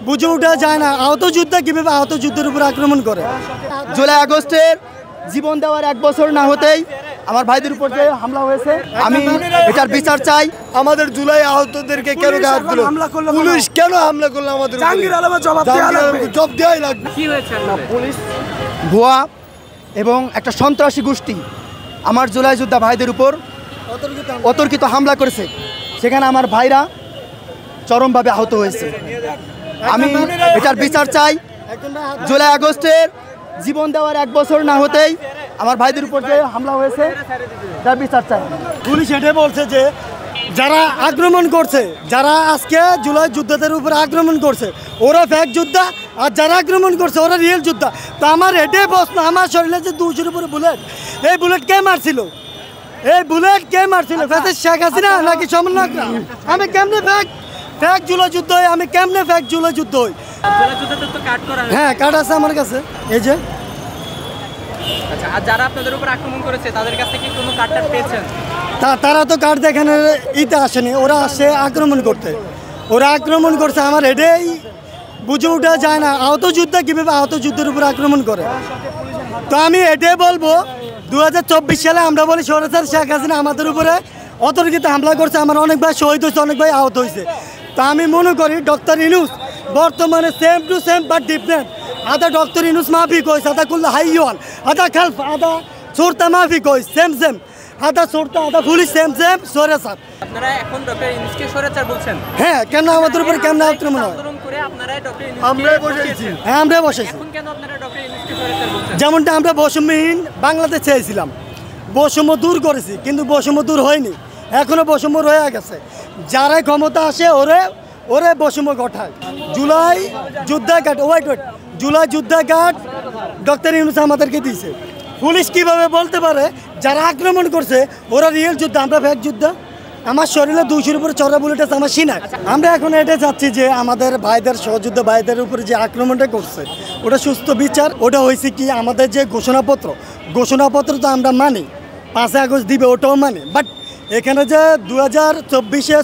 বুঝে ওঠা যায় না আহত যোদ্ধা কিভাবে আহত যুদ্ধের উপর আক্রমণ করে। জুলাই আগস্টের জীবন দেওয়ার 1 বছর না হতেই আমার ভাইদের উপর যে হামলা হয়েছে, আমি এটার বিচার চাই। আমাদের জুলাই আহতদেরকে কেন পুলিশ কেন হামলা করলো আমাদের? জবাব দেওয়াই লাগবে। পুলিশ ভুয়া এবং একটা সন্ত্রাসী গোষ্ঠী আমার জুলাই যোদ্ধা ভাইদের উপর অতর্কিত হামলা করেছে, সেখানে আমার ভাইরা চরমভাবে আহত হয়েছে। আমি এটার বিচার চাই। জুলাই আগস্টের জীবন দেওয়ার 1 বছর না হতেই আমার ভাইদের উপর যে হামলা হয়েছে তার বিচার চাই। পুলিশ এটাই বলছে যে যারা আক্রমণ করছে, যারা আজকে জুলাই যোদ্ধাদের উপর আক্রমণ করছে ওরা ফেক যোদ্ধা, আর যারা আক্রমণ করছে ওরা রিয়েল যোদ্ধা। তো আমার এটাই প্রশ্ন, আমার শরীরে যে 200-এর উপরে বুলেট, এই বুলেট কে মারছিল? এই বুলেট কে মারছিল? শেখ হাসিনা নাকি সমন্বয়করা? আমি কেমনে ফেক জুলাই যুদ্ধ হই? আমি কেমনে ফেক জুলাই যুদ্ধ হই? হ্যাঁ, কার্ড আছে আমার কাছে, এই যে। আচ্ছা, আর যারা আপনাদের উপর আক্রমণ করেছে তাদের কাছে কি কোনো কার্ড পেয়েছেন? তারা তো কার্ড দেখানোর ইতে আসেনি, ওরা আসে আক্রমণ করতে। ওরা আক্রমণ করছে, আমার এটাই বুঝে ওঠা যায় না আহত যোদ্ধা কীভাবে আহত যুদ্ধের উপর আক্রমণ করে। তো আমি এটাই বলবো, 2024 সালে আমরা বলি স্বৈরাচার শেখ হাসিনা আমাদের উপরে অতর্কিত হামলা করছে, আমার অনেক ভাই শহীদ হয়েছে, অনেক ভাই আহত হয়েছে। তা আমি মনে করি ডক্টর ইউনূস বর্তমানে same to same but different. আদা ডক্টর ইউনূস মাফি কইস, আদা কুল্লা হাইওয়ান, আদা খালফ, আদা সোরতা মাফি কইস, সেম আদা সোরতা, আদা পুলিশ সেম স্বৈরাচার। আপনারা এখন ডক্টর ইউনূসকে স্বৈরাচার বলছেন? হ্যাঁ, কেন আমাদের উপরে কেন আক্রমণ হয়? আমরাই বসেছি। হ্যাঁ, আমরা বসেছি। এখন কেন আপনারা ডক্টর ইউনূসকে স্বৈরাচার বলছেন? যেমনটা আমরা বৈষম্যহীন বাংলাদেশ চেয়েছিলাম, বৈষম্য দূর করেছি, কিন্তু বৈষম্য দূর হয়নি, এখনো বৈষম্য রয়ে গেছে। যারা ক্ষমতা আসে ওরে বৈষম্য ঘটায়। জুলাই যুদ্ধাঘাট জুলাই যুদ্ধাঘাট ডক্টর ইউনূস আমাদেরকে দিয়েছে। পুলিশ কিভাবে বলতে পারে যারা আক্রমণ করছে ওরা রিয়েল যোদ্ধা, আমরা ফেক যোদ্ধা? আমার শরীরে 200-এর উপরে চড়া বুলেট আছে, আমার সিনায়। আমরা এখন এটা চাচ্ছি যে আমাদের ভাইদের, সহযোদ্ধা ভাইদের উপরে যে আক্রমণটা করছে ওটা সুস্থ বিচার। ওটা হয়েছে কি, আমাদের যে ঘোষণাপত্র তো আমরা মানি, 5 আগস্ট দিবে ওটাও মানি, বাট এখানে যে 2024-এ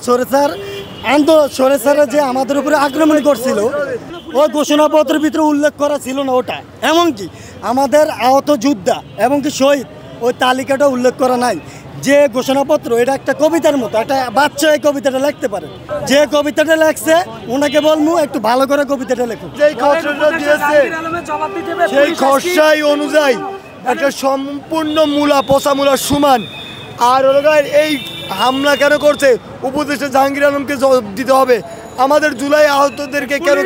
স্বৈরাচারে যে আমাদের উপরে আক্রমণ করছিল ওই ঘোষণাপত্রের ভিতরে উল্লেখ করা ছিল না ওটা। এমনকি আমাদের আহত যোদ্ধা এবং কি শহীদ ওই তালিকাটা উল্লেখ করা নাই। যে ঘোষণাপত্র এটা একটা কবিতার মতো, একটা বাচ্চা এই কবিতাটা লিখতে পারে। যে কবিতাটা লেখছে ওনাকে বলবো একটু ভালো করে কবিতাটা লেখুন। যেই খসড়া দিয়েছে সেই খসড়াই অনুযায়ী একটা সম্পূর্ণ পচা মূলা সমান। আর এই হামলা কেন করছে? উপদেষ্টা জাহাঙ্গীর আলমকে জবাব দিতে হবে। আমাদের জুলাই আহতদেরকে কেন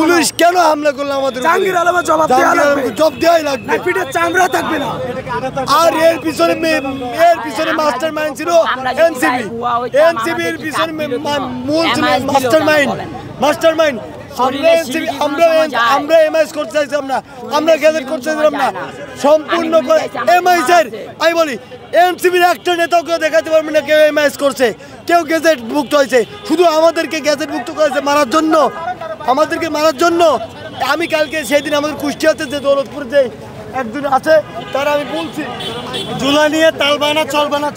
পুলিশ কেন হামলা করলো আমাদের? জবাব দেওয়াই লাগবে। আর এর পিছনে মাস্টার মাইন্ড ছিল এনসিবি এর পিছনে মূল ছিল মাস্টার মাইন্ড। আমরা এমআইএস করতে চাইছিলাম না, আমরা গ্যাজেট করতে চাইছিলাম না, সম্পূর্ণ এমআইএস এর। আমি বলি এনসিবির একটা নেতাকে দেখাতে পারবে না কেউ এমআইএস করছে, কেউ গ্যাজেট মুক্ত হয়েছে। শুধু আমাদেরকে গ্যাজেট মুক্ত করেছে আমাদেরকে মারার জন্য। আমি কালকে সেদিন আমাদের কুষ্টিয়াতে যে দৌলতপুর যে একজন আছে তারা আমি বলছি জুলাই নিয়ে তালবানা চলবে না।